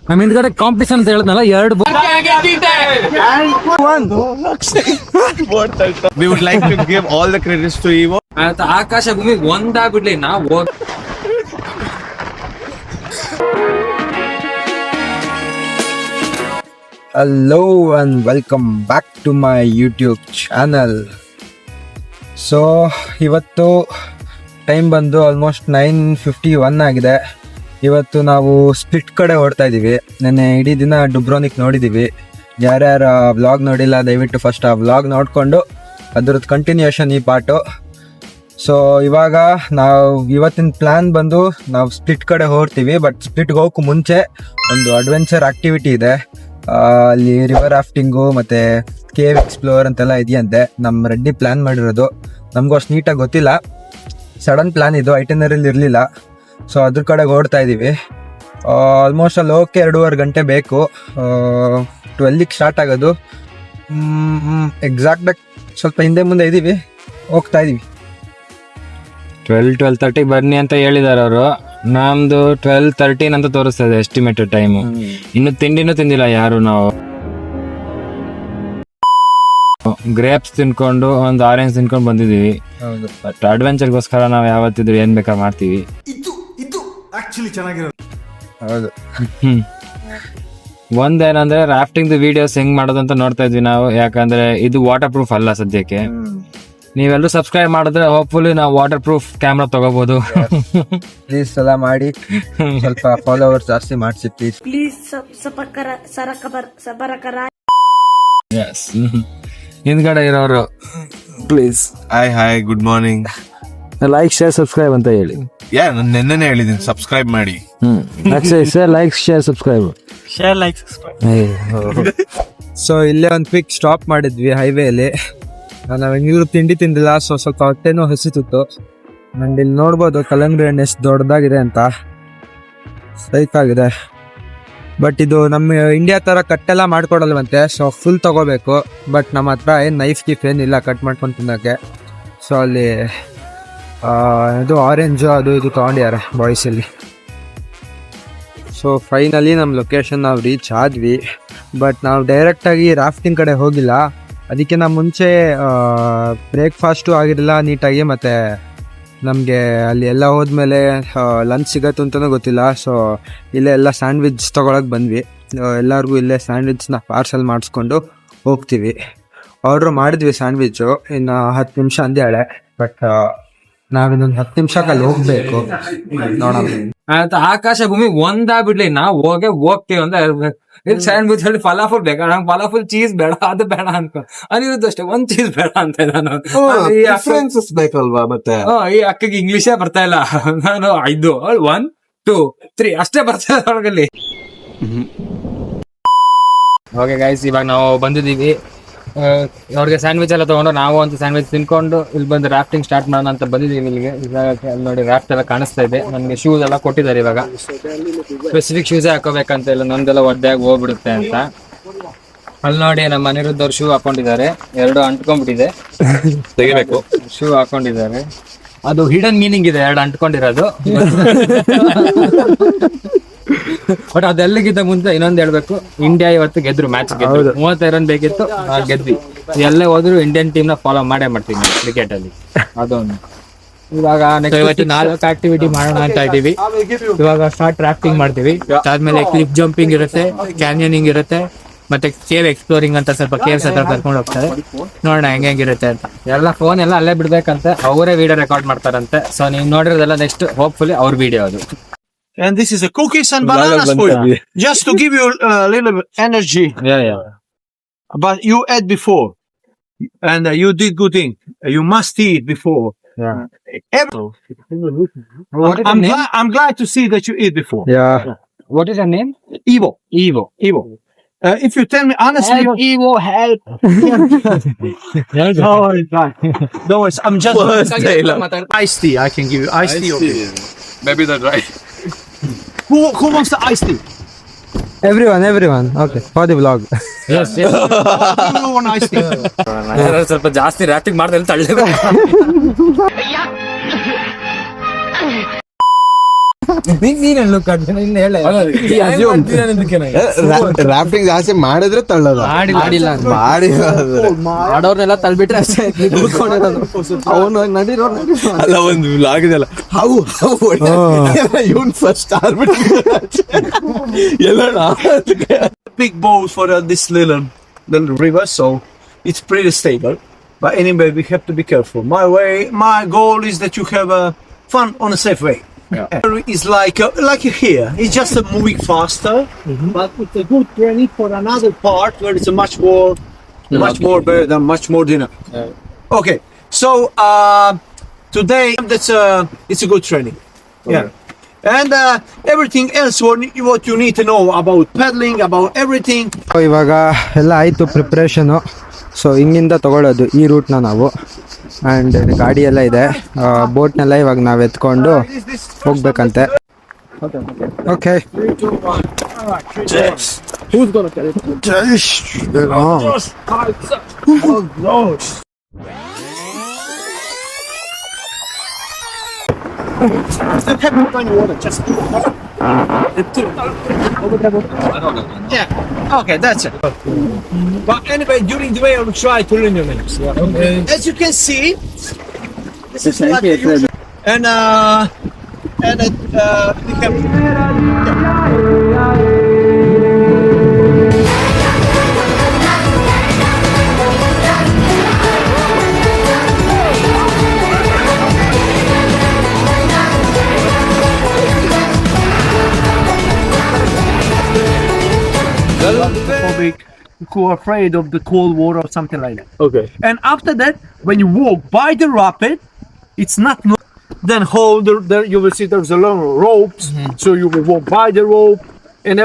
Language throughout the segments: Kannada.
ನಮ್ಮ ಹಿಂದ್ಗಡೆ ಕಾಂಪಿಟೇಷನ್ ಅಂತ ಹೇಳಿದ್ನಲ್ಲ, 2 book. We would like to give all the credits to Evo. ಆಕಾಶ ಭೂಮಿ ಒಂದಾಗ್ಬಿಡ್ಲಿ ನಾವು. Hello and welcome back to my YouTube channel. So ಇವತ್ತು ಟೈಮ್ ಬಂದು ಆಲ್ಮೋಸ್ಟ್ 9:51 ಆಗಿದೆ. ಇವತ್ತು ನಾವು ಸ್ಪ್ಲಿಟ್ ಕಡೆ ಓಡ್ತಾ ಇದ್ದೀವಿ. ನೆನ್ನೆ ಇಡೀ ದಿನ ಡುಬ್ರೋನಿಕ್ ನೋಡಿದ್ದೀವಿ. ಯಾರ್ಯಾರು ವ್ಲಾಗ್ ನೋಡಿಲ್ಲ ದಯವಿಟ್ಟು ಫಸ್ಟ್ ಆ ವ್ಲಾಗ್ ನೋಡಿಕೊಂಡು ಅದ್ರದ್ದು ಕಂಟಿನ್ಯೂಷನ್ ಈ ಪಾರ್ಟು. ಸೊ ಇವಾಗ ನಾವು ಇವತ್ತಿನ ಪ್ಲ್ಯಾನ್ ಬಂದು ನಾವು ಸ್ಪ್ಲಿಟ್ ಕಡೆ ಹೊರಡ್ತೀವಿ. ಬಟ್ ಸ್ಪ್ಲಿಟ್ಗೆ ಹೋಗೋಕ್ಕೂ ಮುಂಚೆ ಒಂದು ಅಡ್ವೆಂಚರ್ ಆ್ಯಕ್ಟಿವಿಟಿ ಇದೆ. ಅಲ್ಲಿ ರಿವರ್ ರಾಫ್ಟಿಂಗು ಮತ್ತು ಕೇವ್ ಎಕ್ಸ್ಪ್ಲೋರ್ ಅಂತೆಲ್ಲ ಇದೆಯಂತೆ. ನಮ್ಮ ರೆಡ್ಡಿ ಪ್ಲ್ಯಾನ್ ಮಾಡಿರೋದು. ನಮಗೂ ಅಷ್ಟು ನೀಟಾಗಿ ಗೊತ್ತಿಲ್ಲ, ಸಡನ್ ಪ್ಲ್ಯಾನ್ ಇದು, ಐಟನರಿಲಿ ಇರಲಿಲ್ಲ. ಸೊ ಅದ್ರ ಕಡೆಗೆ ಓಡ್ತಾ ಇದ್ದೀವಿ. ಆಲ್ಮೋಸ್ಟ್ ಅಲ್ಲಿ ಹೋಗೋಕ್ಕೆ 2.5 ಗಂಟೆ ಬೇಕು. 12ಗೆ ಸ್ಟಾರ್ಟ್ ಆಗೋದು. ಎಕ್ಸಾಕ್ಟಾಗಿ ಸ್ವಲ್ಪ ಹಿಂದೆ ಮುಂದೆ ಇದ್ದೀವಿ, ಹೋಗ್ತಾ ಇದ್ದೀವಿ. 12:30 ಬನ್ನಿ ಅಂತ ಹೇಳಿದಾರೆ ಅವರು. ನಮ್ದು 12:13 ಅಂತ ತೋರಿಸ್ತದೆ ಎಸ್ಟಿಮೇಟೆಡ್ ಟೈಮು. ಇನ್ನು ತಿಂಡಿನೂ ತಿಂದಿಲ್ಲ ಯಾರು. ನಾವು ಗ್ರೇಪ್ಸ್ ತಿನ್ಕೊಂಡು ಒಂದು ಆರೆಂಜ್ ತಿನ್ಕೊಂಡು ಬಂದಿದೀವಿ. ಬಟ್ ಅಡ್ವೆಂಚರ್ಗೋಸ್ಕರ ನಾವು ಯಾವತ್ತಿದ್ರು ಏನ್ ಬೇಕಾ ಮಾಡ್ತೀವಿ. ಹೌದು. ಒಂದೇನಂದ್ರೆ ರಾಫ್ಟಿಂಗ್ ವಿಡಿಯೋಸ್ ಹೆಂಗ್ ಮಾಡೋದಂತ ನೋಡ್ತಾ ಇದ್ವಿ ನಾವು. ಯಾಕಂದ್ರೆ ಇದು ವಾಟರ್ ಪ್ರೂಫ್ ಅಲ್ಲ ಸದ್ಯಕ್ಕೆ. ನೀವೆಲ್ಲರೂ ಸಬ್ಸ್ಕ್ರೈಬ್ ಮಾಡಿದ್ರೆ ಹೋಪ್ಫುಲಿ ನಾವು ವಾಟರ್ ಪ್ರೂಫ್ ಕ್ಯಾಮ್ರಾ ತಗೋಬಹುದು. ಪ್ಲೀಸ್ ಎಲ್ಲ ಮಾಡಿ, ಸ್ವಲ್ಪ ಫಾಲೋವರ್ಸ್ ಜಾಸ್ತಿ ಮಾಡಿಸಿ ಪ್ಲೀಸ್. ಹಿಂದ್ಗಡೆ ಇರೋರು please Hi, good morning. Like share subscribe ಅಂತ ಹೇಳಿ. ನಾನು ನೆನ್ನೆನೇ ಹೇಳಿದ್ದೀನಿ ಸಬ್ಸ್ಕ್ರೈಬ್ ಮಾಡಿ. Like share subscribe. ಸೊ ಇಲ್ಲೇ ಒಂದು ಕ್ವಿಕ್ ಸ್ಟಾಪ್ ಮಾಡಿದ್ವಿ ಹೈವೇಲಿ. ನಾವು ಹೆಂಗಿದ್ರು ತಿಂಡಿ ತಿಂದಿಲ್ಲ, ಸೊ ಸ್ವಲ್ಪ ಹೊಟ್ಟೆನೂ ಹಸಿತಿತ್ತು. ನಂಗೆ ಇಲ್ಲಿ ನೋಡ್ಬೋದು ಕಲ್ಲಂಗಡಿ ಹಣ್ಣು ಎಷ್ಟು ದೊಡ್ಡದಾಗಿದೆ ಅಂತ, ಸೈಕ್ ಆಗಿದೆ. ಬಟ್ ಇದು ನಮ್ಮ ಇಂಡಿಯಾ ಥರ ಕಟ್ಟೆಲ್ಲ ಮಾಡ್ಕೊಡಲ್ವಂತೆ. ಸೊ ಫುಲ್ ತಗೋಬೇಕು. ಬಟ್ ನಮ್ಮ ಹತ್ರ ಏನು ನೈಫ್ ಗಿಫ್ ಏನಿಲ್ಲ ಕಟ್ ಮಾಡ್ಕೊಂಡು ತಿನ್ನೋಕ್ಕೆ. ಸೊ ಅಲ್ಲಿ ಇದು ಆರೆಂಜು ಅದು ಇದು ತೊಗೊಂಡಿದ್ದಾರೆ ಬಾಯ್ಸಲ್ಲಿ. ಸೊ ಫೈನಲಿ ನಮ್ಮ ಲೊಕೇಶನ್ ನಾವು ರೀಚ್ ಆದ್ವಿ. ಬಟ್ ನಾವು ಡೈರೆಕ್ಟಾಗಿ ರಾಫ್ಟಿಂಗ್ ಕಡೆ ಹೋಗಿಲ್ಲ. ಅದಕ್ಕೆ ನಾವು ಮುಂಚೆ ಬ್ರೇಕ್ಫಾಸ್ಟು ಆಗಿರಲಿಲ್ಲ ನೀಟಾಗಿ. ಮತ್ತು ನಮಗೆ ಅಲ್ಲಿ ಎಲ್ಲ ಹೋದ್ಮೇಲೆ ಲಂಚ್ ಸಿಗತ್ತು ಅಂತಲೂ ಗೊತ್ತಿಲ್ಲ. ಸೊ ಇಲ್ಲೇ ಎಲ್ಲ ಸ್ಯಾಂಡ್ವಿಚ್ ತೊಗೊಳಕ್ಕೆ ಬಂದ್ವಿ. ಎಲ್ಲರಿಗೂ ಇಲ್ಲೇ ಸ್ಯಾಂಡ್ವಿಚ್ನ ಪಾರ್ಸಲ್ ಮಾಡಿಸ್ಕೊಂಡು ಹೋಗ್ತೀವಿ. ಆರ್ಡ್ರ್ ಮಾಡಿದ್ವಿ ಸ್ಯಾಂಡ್ವಿಚ್ಚು. ಇನ್ನು 10 ನಿಮಿಷ ಅಂದೇಳೆ. ಬಟ್ ನಾವಿನ್ನೊಂದು 10 ನಿಮಿಷಕ್ಕೆ ಅಲ್ಲಿ ಹೋಗ್ಬೇಕು. ನೋಡೋಣ. ಆಕಾಶ ಭೂಮಿ ಒಂದಾಗ್ಬಿಡ್ಲಿ ನಾವು ಹೋಗ್ತೀವಿ ಅಂತ ಹೇಳ್ಬೇಕು. ಇಲ್ಲಿ ಸ್ಯಾಂಡ್ವಿಚ್ ಅಲ್ಲಿ ಫಲಾಫುಲ್ ಬೇಕಾ? ನಂಗೆ ಫಲಾಫುಲ್ ಚೀಸ್ ಬೇಡ, ಅದು ಬೇಡ ಅನ್ಕೊ. ಅದಿರುತ್ತೆ ಅಷ್ಟೇ, ಒಂದ್ ಚೀಸ್ ಬೇಡ ಅಂತ ನಾನು. ಬೇಕಲ್ವಾ ಮತ್ತೆ. ಈ ಅಕ್ಕಗೆ ಇಂಗ್ಲಿಷೇ ಬರ್ತಾ ಇಲ್ಲ. ನಾನು 5 1 2 3 ಅಷ್ಟೇ ಬರ್ತಾ ಇಲ್ಲ ಒಳಗಲ್ಲಿ. ಓಕೆ ಗೈಸ್, ಇವಾಗ ನಾವು ಬಂದಿದ್ದೀವಿ. ಅವ್ರಿಗೆ ಸ್ಯಾಂಡ್ವಿಚ್ ಎಲ್ಲ ತಗೊಂಡು ನಾವು ಒಂದು ಸ್ಯಾಂಡ್ವಿಚ್ ತಿನ್ಕೊಂಡು ಇಲ್ಲಿ ಬಂದು ರಾಫ್ಟಿಂಗ್ ಸ್ಟಾರ್ಟ್ ಮಾಡೋಣ ಅಂತ ಬಂದಿದ್ದೀವಿ ಇಲ್ಲಿಗೆ. ಅಲ್ಲಿ ನೋಡಿ ರಾಫ್ಟ್ ಎಲ್ಲ ಕಾಣಿಸ್ತಾ ಇದೆ. ನನಗೆ ಶೂಸ್ ಎಲ್ಲ ಕೊಟ್ಟಿದ್ದಾರೆ. ಇವಾಗ ಸ್ಪೆಸಿಫಿಕ್ ಶೂಸೇ ಹಾಕೋಬೇಕಂತ ಇಲ್ಲ, ನಂದೆಲ್ಲ ಒದ್ದೆಯಾಗಿ ಹೋಗ್ಬಿಡುತ್ತೆ ಅಂತ. ಅಲ್ಲಿ ನೋಡಿ ನಮ್ಮ ಅನಿರುದ್ಧವ್ರು ಶೂ ಹಾಕೊಂಡಿದ್ದಾರೆ. 2 ಅಂಟ್ಕೊಂಡ್ಬಿಟ್ಟಿದೆ, ತೆಗಿಬೇಕು. ಶೂ ಹಾಕೊಂಡಿದ್ದಾರೆ. ಅದು ಹಿಡನ್ ಮೀನಿಂಗ್ ಇದೆ 2 ಅಂಟ್ಕೊಂಡಿರೋದು. ಬಟ್ ಅದೆಲ್ಲಗಿಂತ ಮುಂಚೆ ಇನ್ನೊಂದು ಹೇಳ್ಬೇಕು, ಇಂಡಿಯಾ ಇವತ್ತು ಗೆದ್ರು, ಮ್ಯಾಚ್ ಗೆದ್ರು. 35 ರನ್ ಬೇಕಿತ್ತು, ಗೆದ್ವಿ. ಎಲ್ಲೇ ಹೋದ್ರು ಇಂಡಿಯನ್ ಟೀಮ್ ನ ಫಾಲೋ ಮಾಡೇ ಮಾಡ್ತೀವಿ ಕ್ರಿಕೆಟ್ ಅಲ್ಲಿ. ಅದೊಂದು ಇವಾಗ ನೆಕ್ಸ್ಟ್ 4 ಆಕ್ಟಿವಿಟಿ ಮಾಡೋಣ ಅಂತ ಇದ್ದೀವಿ. ಇವಾಗ ಸ್ಟಾರ್ಟ್ ರಾಫ್ಟಿಂಗ್ ಮಾಡ್ತೀವಿ. ಅದಾದ್ಮೇಲೆ ಕ್ಲಿಫ್ ಜಂಪಿಂಗ್ ಇರುತ್ತೆ, ಕ್ಯಾನ್ಯನಿಂಗ್ ಇರುತ್ತೆ, ಮತ್ತೆ ಕೇವ್ ಎಕ್ಸ್ಪ್ಲೋರಿಂಗ್ ಅಂತ ಸ್ವಲ್ಪ ಕೇವ್ಸ್ ಹತ್ರ ಕರ್ಕೊಂಡು ಹೋಗ್ತಾರೆ. ನೋಡೋಣ ಹೆಂಗಿರುತ್ತೆ ಅಂತ. ಎಲ್ಲ ಫೋನ್ ಎಲ್ಲ ಅಲ್ಲೇ ಬಿಡ್ಬೇಕಂತೆ, ಅವರೇ ವಿಡಿಯೋ ರೆಕಾರ್ಡ್ ಮಾಡ್ತಾರಂತೆ. ಸೊ ನೀವು ನೋಡಿರೋದೆಲ್ಲ ನೆಕ್ಸ್ಟ್ ಹೋಪ್ಫುಲಿ ಅವ್ರ ವಿಡಿಯೋ ಅದು. And this is a cookies and bananas for you, just to give you a little bit energy. Yeah. But you ate before, and you did good thing. You must eat before. Yeah. I'm glad to see that you eat before. Yeah. What is your name? Evo. If you tell me honestly, Evo, help. no, I'm just iced tea. I can give you iced tea. Okay. Maybe that's right. Who wants the iced tea? Everyone. Okay, for the vlog. Yes. You want iced tea? ಸ್ವಲ್ಪ ಜಾಸ್ತಿ ರಾಫ್ಟಿಂಗ್ ಮಾಡ್ದೆ ತಳ್ಳಿ. ನೀನ್ ಲುಕ್ ಇನ್ನು ಹೇಳ ರಾಫ್ಟಿಂಗ್ ಜಾಸ್ತಿ ಮಾಡಿದ್ರೆ ತಳ್ಳೋದು ಮಾಡಿಲ್ಲ ಮಾಡೋರ್ನೆಲ್ಲ ತಳ್ಬಿಟ್ರೆ ಅಷ್ಟೇ ಅವನು ನಡೀರೋ ಅಲ್ಲ ಒಂದು ವ್ಲಾಗ್ ಇದೆಲ್ಲ ಹಾವು ಇವನ್ ಫಸ್ಟ್ ಆರ್ಬಿಟ್ ಎಲ್ಲ big balls for this little river, so it's pretty stable. But anyway, we have to be careful. My goal is that you have fun on a safe way. It's like here. It's just moving faster, but it's a good training for another part where it's a much more better than much more dinner. Okay, so today it's a good training. Yeah. And everything else what you need to know about paddling, about everything. ಇವಾಗ ಎಲ್ಲ ಆಯಿತು ಪ್ರಿಪ್ರೇಷನು. ಸೊ ಹಿಂಗಿಂದ ತಗೊಳ್ಳೋದು ಈ ರೂಟ್ನ ನಾವು. ಆ್ಯಂಡ್ ಗಾಡಿ ಎಲ್ಲ ಇದೆ, ಬೋಟ್ನೆಲ್ಲ ಇವಾಗ ನಾವು ಎತ್ಕೊಂಡು ಹೋಗ್ಬೇಕಂತೆ. Okay, Yeah. Okay, that's it. But anyway, during the way I will try to learn your names. As you can see, this is like and you can. Who are afraid of the cold water or something like that. Okay. And after that, when you walk by the rapid, it's not then hold there. You will see there's a long ropes, so you will walk by the rope, and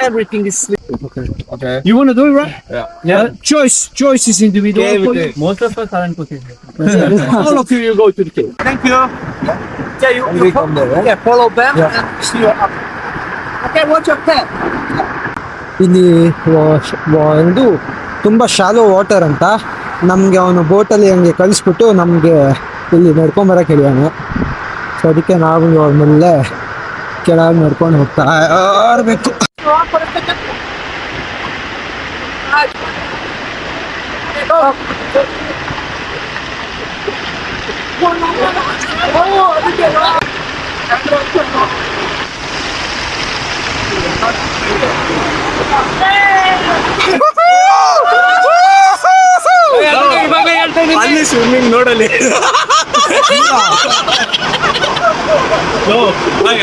everything is slippery. Okay. You want to do it, right? Yeah. Choice is individual. For you. Most of us aren't putting it. All of you go to the cave. Thank you. Yeah, you come there, right? Yeah, follow them and see you up. Okay, watch your pet. ಇಲ್ಲಿ ಇದು ತುಂಬ ಶಾಲೋ ವಾಟರ್ ಅಂತ ನಮಗೆ ಅವನು ಬೋಟಲ್ಲಿ ಹಂಗೆ ಕಳಿಸ್ಬಿಟ್ಟು ನಮಗೆ ಇಲ್ಲಿ ನಡ್ಕೊಂಬರಕ್ಕೆ ಹೇಳಿದಾನೆ. ಸೊ ಅದಕ್ಕೆ ನಾವು ಇವಾಗ ಮೇಲೆ ಕೆಳಗೆ ನಡ್ಕೊಂಡು ಹೋಗ್ತಾ ಇರಬೇಕು. ಅಲ್ಲಿ ಸ್ವಿಮ್ಮಿಂಗ್ ನೋಡಲಿ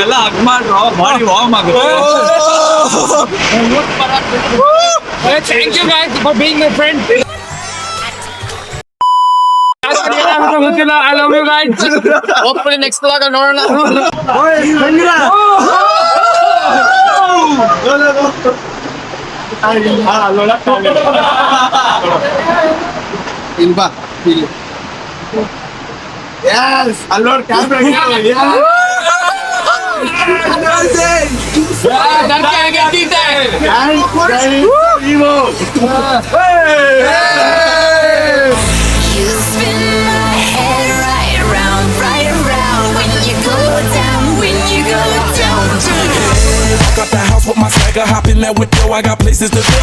ಎಲ್ಲ ಹಗ್ ಮಾಡ್ರು ಬಾಡಿ ವಾರ್ಮ್ ಆಗುತ್ತೆ. Thank you guys for being my friend. I love you guys. Hopefully next vlog I'll ನೋಡೋಣ. ಇಲ್ವಾ ಇಲ್ಲಿ allowed camera You spin my head right around when you go down, Got the house with my swagger, hop in that window, I got places to go.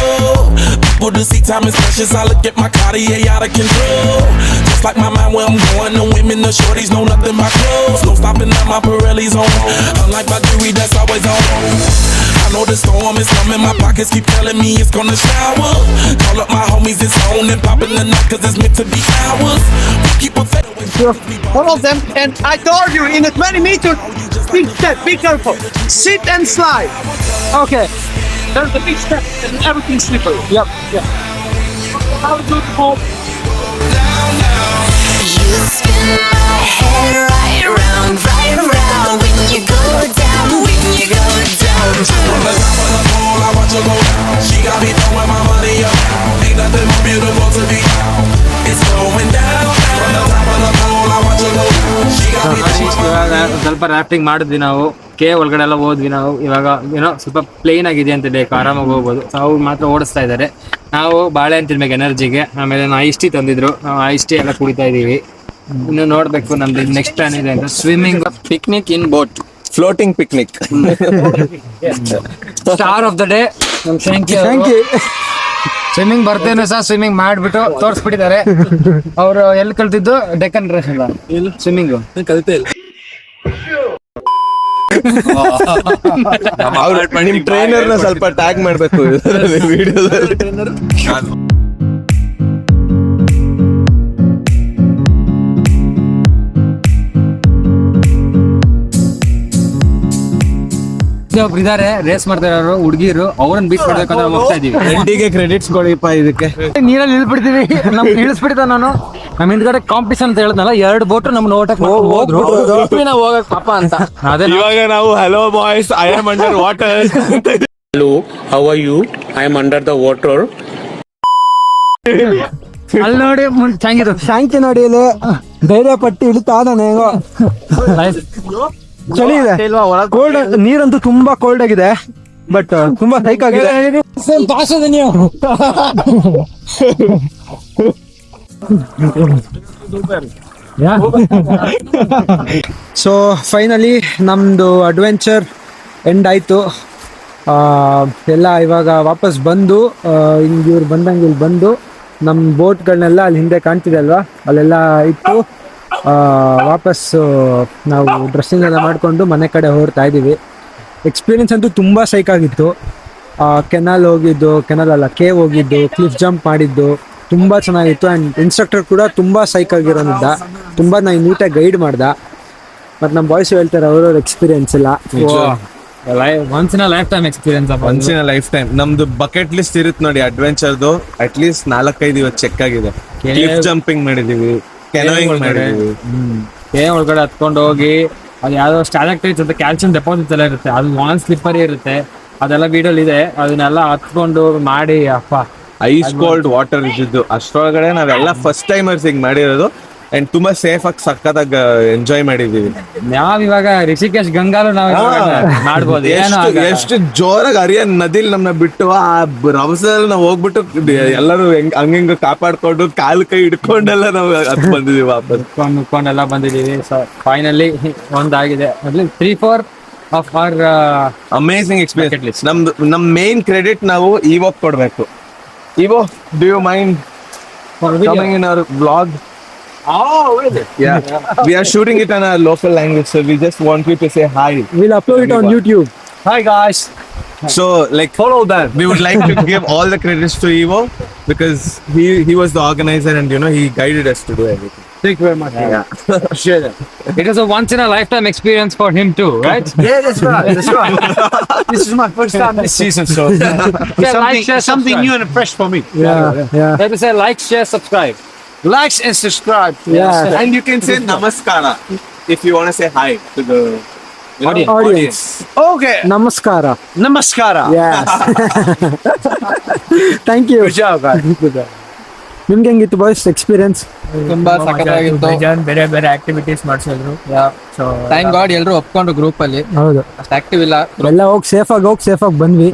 People to see, time is precious, I look at my Cartier out of control. Just like my mind where I'm going, the women, the shorties know nothing but clothes. No stopping at my Pirelli's on. Unlike my jewelry, that's always on. I know the storm is coming, my pockets keep telling me it's gonna shower. Call up my homies, it's on and popping the night, cause it's meant to be ours. We keep a fed Follow them, and I told you in a 20 meters, big step, be careful. Sit and slide. Okay. There's a big step and everything's slippery. Yep. Yeah. How to do the whole. You spin my head right around when you go down, From the top of the pole, I watch her go down. She got me throwing my money around. Ain't nothing more beautiful to be found. It's going down. From the top of the pole, I watch her go down. She got me throwing my money around. ಸ್ವಲ್ಪ ರಾಫ್ಟಿಂಗ್ ಮಾಡಿದ್ವಿ ನಾವು, ಕೇವ್ ಒಳಗಡೆ ಎಲ್ಲ ಹೋದ್ವಿ ನಾವು. ಇವಾಗ ಏನೋ ಸ್ವಲ್ಪ ಪ್ಲೇನ್ ಆಗಿದೆ ಅಂತ ಬೇಕು, ಆರಾಮಾಗಿ ಹೋಗ್ಬೋದು. ಅವ್ರು ಮಾತ್ರ ಓಡಿಸ್ತಾ ಇದ್ದಾರೆ. ನಾವು ಬಾಳೆಹಣ್ಣು ತಿನ್ಬೇಕು ಎನರ್ಜಿಗೆ. ಆಮೇಲೆ ನಾವು ಐಸ್ ಟೀ ತಂದಿದ್ರು, ನಾವು ಐಸ್ ಟೀ ಎಲ್ಲ ಕುಡಿತಾ ಇದೀವಿ. ಇನ್ನು ನೋಡ್ಬೇಕು ನಮ್ದು ನೆಕ್ಸ್ಟ್ ಪ್ಲಾನ್ ಇದೆ ಅಂತ. Swimming, picnic in boat. Floating picnic. Star of the day ನಮ್ ಶಂಕಿ ಸ್ವಿಮ್ಮಿಂಗ್ ಬರ್ತೇನೆ ಸಹ ಸ್ವಿಮ್ಮಿಂಗ್ ಮಾಡ್ಬಿಟ್ಟು ತೋರಿಸ್ಬಿಟ್ಟಿದ್ದಾರೆ. ಅವರು ಎಲ್ಲಿ ಕಲ್ತಿದ್ದು? ಡೆಕ್ಕನ್ ರೇಸ್ ಅಲ್ಲ ಸ್ವಿಮ್ಮಿಂಗ್ ಕಲಿತೆ ಇಲ್ಲ. ನಿಮ್ ಟ್ರೈನರ್ ನ ಸ್ವಲ್ಪ ಟ್ಯಾಗ್ ಮಾಡ್ಬೇಕು ವಿಡಿಯೋದಲ್ಲಿ. ಒಬ್ರು ಇದಾರೆ ರೇಸ್ ಮಾಡ್ತಾ ಇರೋರು ಹುಡುಗಿರು, ಅವ್ರನ್ನ ಬೀಟ್ ಮಾಡ್ಬೇಕಂತ ನಾವು ಹೋಗ್ತಾ ಇದೀವಿ. ಎಂಟಿಗೆ ಕ್ರೆಡಿಟ್ಸ್ ಕೊಡಿಪ್ಪ ಇದಕ್ಕೆ. ನೀರಲ್ಲಿ ಇಳ್ಬಿಡ್ತೀವಿ, ನಮ್ ಇಳಿಸ್ಬಿಡ್ತಾವ. ನಾನು ನಮ್ಮ ಹಿಂದ್ಗಡೆ ಕಾಂಪಿಟೇಷನ್ ಅಂತ ಹೇಳಿದ್ನಲ್ಲ, 2 ಬೋಟ್ ನಮ್ನ ಓಟಕ್ಕೆ ಹೋದ್ರು. ನಾವು ಹೋಗಕ್ ಪಾಪ ಅಂತ ಅದೇ ಇವಾಗ ನಾವು hello boys I am under water. Hello, how are you? I am under the water. ಅಲ್ಲಿ ನೋಡಿ ಚೆನ್ನಾಗಿದ್ದು ಶಾಂತಿ ನೋಡಿ ಇಲ್ಲಿ ಧೈರ್ಯ ಪಟ್ಟು ಇಳಿತಾ ಇದ್ದಾನೆ. ಹೇಗೋ ಚಳಿ ಇದೆ, ಕೋಲ್ಡ್, ನೀರಂತೂ ತುಂಬಾ ಕೋಲ್ಡ್ ಆಗಿದೆ, ಬಟ್ ತುಂಬಾ ಸೈಕ್ ಆಗಿದೆ. ಸೊ ಫೈನಲಿ ನಮ್ದು ಅಡ್ವೆಂಚರ್ ಎಂಡ್ ಆಯ್ತು. ಎಲ್ಲ ಇವಾಗ ವಾಪಸ್ ಬಂದು ಹಿಂಗೆ ಇವ್ರು ಬಂದಂಗೆ ಇಲ್ಲಿ ಬಂದು ನಮ್ಮ ಬೋಟ್ಗಳನ್ನೆಲ್ಲ ಅಲ್ಲಿ ಹಿಂದೆ ಕಾಣ್ತಿದೆ ಅಲ್ವಾ, ಅಲ್ಲೆಲ್ಲ ಇಟ್ಟು ವಾಪಸ್ ನಾವು ಡ್ರೆಸ್ಸಿಂಗ್ ಎಲ್ಲ ಮಾಡಿಕೊಂಡು ಮನೆ ಕಡೆ ಹೊರಡ್ತಾ ಇದ್ದೀವಿ. ಎಕ್ಸ್ಪೀರಿಯನ್ಸ್ ಅಂತೂ ತುಂಬ ಸೈಕಾಗಿತ್ತು. ಕೆನಾಲ್ ಹೋಗಿದ್ದು, ಕೆನಾಲ್ ಅಲ್ಲ ಕೇವ್ ಹೋಗಿದ್ದು, ಕ್ಲಿಫ್ ಜಂಪ್ ಮಾಡಿದ್ದು ತುಂಬ ಚೆನ್ನಾಗಿತ್ತು. ಆ್ಯಂಡ್ ಇನ್ಸ್ಟ್ರಕ್ಟರ್ ಕೂಡ ತುಂಬ ಸೈಕಾಗಿರೋನಿದ್ದ, ತುಂಬ ನೀಟಾಗಿ ಗೈಡ್ ಮಾಡ್ದ. ಮತ್ತು ನಮ್ಮ ಬಾಯ್ಸ್ ಹೇಳ್ತಾರೆ ಅವ್ರವ್ರ ಎಕ್ಸ್ಪೀರಿಯನ್ಸ್ ಎಲ್ಲ once in life time experience. Once in life time ನಮ್ದು ಬಕೆಟ್ ಲಿಸ್ಟ್ ಇರುತ್ತೆ ನೋಡಿ ಅಡ್ವೆಂಚರ್ದು. ಅಟ್ ಲೀಸ್ಟ್ 4-5 ಇವತ್ತು ಚೆಕ್ ಆಗಿದೆ. ಕ್ಲಿಫ್ ಜಂಪಿಂಗ್ ಮಾಡಿದೀವಿ, ಕೆನೋಯಿಂಗ್ ಮಾಡಿದೀವಿ. ಒಳಗಡೆ ಹತ್ಕೊಂಡು ಹೋಗಿ ಅದು ಯಾವ್ದೋ ಸ್ಟಾಲಕ್ಟೈಟ್ಸ್ ಅಂತ ಕ್ಯಾಲ್ಸಿಯಂ ಡೆಪಾಸಿಟ್ಸ್ ಎಲ್ಲ ಇರುತ್ತೆ, ಅದು ನಾನ್ ಸ್ಲಿಪ್ಪರಿ ಇರುತ್ತೆ, ಅದೆಲ್ಲ ವಿಡಿಯೋಲ್ ಇದೆ. ಅದನ್ನೆಲ್ಲ ಹತ್ಕೊಂಡು ಮಾಡಿ ಅಪ್ಪ ಐಸ್ ಕೋಲ್ಡ್ ವಾಟರ್ ಇದ್ದಿದ್ದು. ಅಷ್ಟರೊಳಗಡೆ ನಾವೆಲ್ಲ ಫಸ್ಟ್ ಟೈಮರ್ಸ್ ಹಿಂಗ್ ಮಾಡಿರೋದು. ಅಂಡ್ ತುಂಬಾ ಸೇಫ್ ಆಗಿ ಸಕ್ಕತ್ತಾಗಿ ಎಂಜಾಯ್ ಮಾಡಿದೀವಿ. ನಾವ್ ಇವಾಗ ರಿಷಿಕೇಶ್ ಗಂಗಾಲು ನಾವು ಮಾಡ್ಬೋದು. ಎಷ್ಟು ಜೋರಾಗಿ ಹರಿಯ ನದಿಲ್ ನಮ್ನ ಬಿಟ್ಟು ಆ ರಭಸದಲ್ಲಿ ನಾವು ಹೋಗ್ಬಿಟ್ಟು ಎಲ್ಲರೂ ಹಂಗ ಕಾಪಾಡ್ಕೊಂಡು ಕಾಲು ಕೈ ಹಿಡ್ಕೊಂಡೆಲ್ಲ ನಾವು ಹತ್ ಬಂದಿದೀವಿ ವಾಪಸ್. ಮುಕ್ಕೊಂಡೆಲ್ಲ ಬಂದಿದೀವಿ. ಸೊ ಫೈನಲಿ ಒಂದಾಗಿದೆ. 3-4 ಆಫ್ ಅವರ್ ಅಮೇಸಿಂಗ್ ಎಕ್ಸ್ಪೀರಿಯನ್ಸ್. ನಮ್ ಮೇನ್ ಕ್ರೆಡಿಟ್ ನಾವು ಇವೋ ಕೊಡ್ಬೇಕು. Evo, do you mind coming in our vlog? Oh, really? Yeah. We are shooting it in our local language, so we just want you to say hi. We'll upload it on YouTube. Hi guys. So like follow that. We would like to give all the credits to Evo because he was the organizer and he guided us to do everything. Thank you very much. Sure. It was a once in a lifetime experience for him too, right? Yeah, that's right. That's right. This is my first time this season, so something new and fresh for me. Yeah. Let me say like, share, subscribe. Likes and subscribe. Yeah. And you can say namaskara if you want to say hi to the Audience. Okay. Namaskara. Namaskara. Yes. Thank you. Good job, guys. ನಿಮ್ಗೆ ಹೆಂಗಿತ್ತು ಬಾಯ್ಸ್ ಎಕ್ಸ್ಪೀರಿಯನ್ಸ್? ತುಂಬಾ ಸಖತ್ತಾಗಿತ್ತು. ಬೇರೆ ಬೇರೆ ಆಕ್ಟಿವಿಟೀಸ್ ಮಾಡಿಸಿದ್ರು. ಸೊ ಥ್ಯಾಂಕ್ ಗಾಡ್ ಎಲ್ಲರೂ ಒಪ್ಕೊಂಡ್ರು ಗ್ರೂಪ್ ಅಲ್ಲಿ. ಹೌದು, ಅಷ್ಟು ಆಕ್ಟಿವ್ ಇಲ್ಲ. ಎಲ್ಲ ಹೋಗಿ ಸೇಫ್ ಆಗಿ ಬಂದ್ವಿ.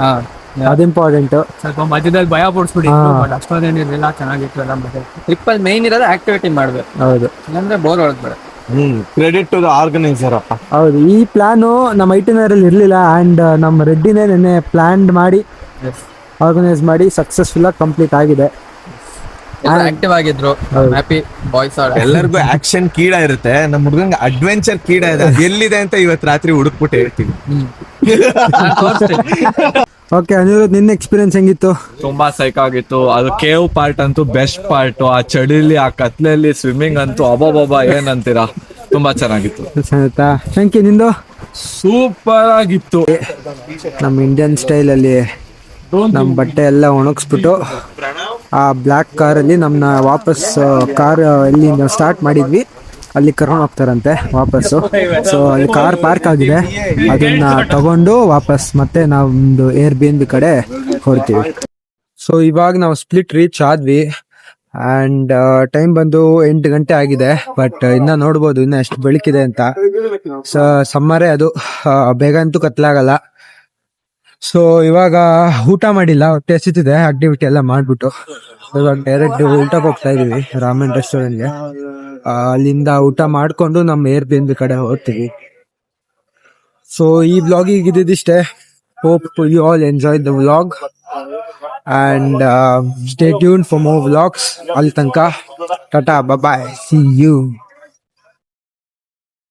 ಅದು ಇಂಪಾರ್ಟೆಂಟ್. ಸ್ವಲ್ಪ ಮಧ್ಯದಲ್ಲಿ ಭಯ ಪಡಿಸ್ಬಿಟ್ಟಿತ್ತು, ಬಟ್ ಅಷ್ಟೊಂದೇನಿರಲಿಲ್ಲ, ಚೆನ್ನಾಗಿತ್ತು ಎಲ್ಲ. ಮತ್ತೆ ಟ್ರಿಪ್ ಅಲ್ಲಿ ಮೇನ್ ಇರೋದು ಆಕ್ಟಿವಿಟಿ ಮಾಡ್ಬೇಕು. ಹೌದು, ಇಲ್ಲಾಂದ್ರೆ ಬೋರ್ ಹೊಡೆದ್ಬೇಡ. ಕ್ರೆಡಿಟ್ ಟು ದ ಆರ್ಗನೈಸರ್ ಅಪ್ಪ. ಹೌದು, ಈ ಪ್ಲಾನು ನಮ್ಮ ಐಟಿನರಲ್ಲಿ ಇರಲಿಲ್ಲ. ಆ್ಯಂಡ್ ನಮ್ಮ ರೆಡ್ಡಿನೇ ನೆನ್ನೆ ಪ್ಲಾನ್ ಮಾಡಿ ಆರ್ಗನೈಸ್ ಮಾಡಿ ಸಕ್ಸಸ್ಫುಲ್ ಆಗಿ ಕಂಪ್ಲೀಟ್ ಆಗಿದೆ. ಆಕ್ಟಿವ್ ಆಗಿದ್ರು, ಹ್ಯಾಪಿ ಬಾಯ್ಸ್. ಎಲ್ಲರಿಗೂ ಆಕ್ಷನ್ ಕೀಡ ಇರುತ್ತೆ, ನಮ್ಮ ಹುಡುಗಂಗ ಅಡ್ವೆಂಚರ್ ಕೀಡ ಇದೆ. ಎಲ್ಲಿದೆ ಅಂತ ಇವತ್ತು ರಾತ್ರಿ ಹುಡುಕ್ಬಿಟ್ಟು ಹೇಳ್ತೀವಿ. ಓಕೆ, ಅನಿರುದ್ಧ್, ನಿನ್ನ ಎಕ್ಸ್ಪೀರಿಯನ್ಸ್ ಹೆಂಗಿತ್ತು? ತುಂಬಾ ಸೈಕ್ ಆಗಿತ್ತು. ಅದು ಕೇವ್ ಪಾರ್ಟ್ ಅಂತೂ ಬೆಸ್ಟ್ ಪಾರ್ಟ್. ಆ ಚಳಿಲಿ, ಆ ಕತ್ಲೆಯಲ್ಲಿ ಸ್ವಿಮ್ಮಿಂಗ್ ಅಂತೂ ಅಬ್ಬಬ್ಬಾ ಏನಂತೀರಾ, ತುಂಬಾ ಚೆನ್ನಾಗಿತ್ತು. ಆಯ್ತಾ ಶಂಕಿ, ನಿಂದು? ಸೂಪರ್ ಆಗಿತ್ತು. ನಮ್ಮ ಇಂಡಿಯನ್ ಸ್ಟೈಲ್ ಅಲ್ಲಿ ನಮ್ಮ ಬಟ್ಟೆ ಎಲ್ಲ ಒಣಗಿಸ್ಬಿಟ್ಟು ಆ ಬ್ಲ್ಯಾಕ್ ಕಾರಲ್ಲಿ ನಮ್ಮನ್ನ ವಾಪಸ್ ಕಾರ್ ಎಲ್ಲಿ ನಾವು ಸ್ಟಾರ್ಟ್ ಮಾಡಿದ್ವಿ ಅಲ್ಲಿ ಕರ್ಕೊಂಡು ಹೋಗ್ತಾರಂತೆ ವಾಪಸ್ಸು. ಸೊ ಅಲ್ಲಿ ಕಾರ್ ಪಾರ್ಕ್ ಆಗಿದೆ, ಅದನ್ನ ತಗೊಂಡು ವಾಪಸ್ ಮತ್ತೆ ನಾವೊಂದು Airbnb ಕಡೆ ಹೊರಡ್ತೀವಿ. ಸೊ ಇವಾಗ ನಾವು ಸ್ಪ್ಲಿಟ್ ರೀಚ್ ಆದ್ವಿ. ಆ್ಯಂಡ್ ಟೈಮ್ ಬಂದು 8 ಗಂಟೆ ಆಗಿದೆ. ಬಟ್ ಇನ್ನ ನೋಡ್ಬೋದು ಇನ್ನ ಎಷ್ಟು ಬೆಳಕಿದೆ ಅಂತ. ಸಮ್ಮರೇ ಅದು, ಬೇಗ ಅಂತೂ ಕತ್ಲಾಗಲ್ಲ. ಸೊ ಇವಾಗ ಊಟ ಮಾಡಿಲ್ಲ, ಹೊಟ್ಟೆ ಹಸಿತಿದೆ. ಆಕ್ಟಿವಿಟಿ ಎಲ್ಲ ಮಾಡ್ಬಿಟ್ಟು ಇವಾಗ ಡೈರೆಕ್ಟ್ ಊಟಕ್ಕೆ ಹೋಗ್ತಾ ಇದೀವಿ ರಾಮನ್ ರೆಸ್ಟೋರೆಂಟ್ಗೆ. ಅಲ್ಲಿಂದ ಊಟ ಮಾಡ್ಕೊಂಡು ನಮ್ಮ Airbnb ಕಡೆ ಹೋಗ್ತೀವಿ. ಸೊ ಈ ವ್ಲಾಗಿಗೆ ಇದ್ದಿದ್ದಿಷ್ಟೇ. Hope you all enjoy the vlog and stay tuned for more vlogs. Al tanka, tata, bye bye, see you.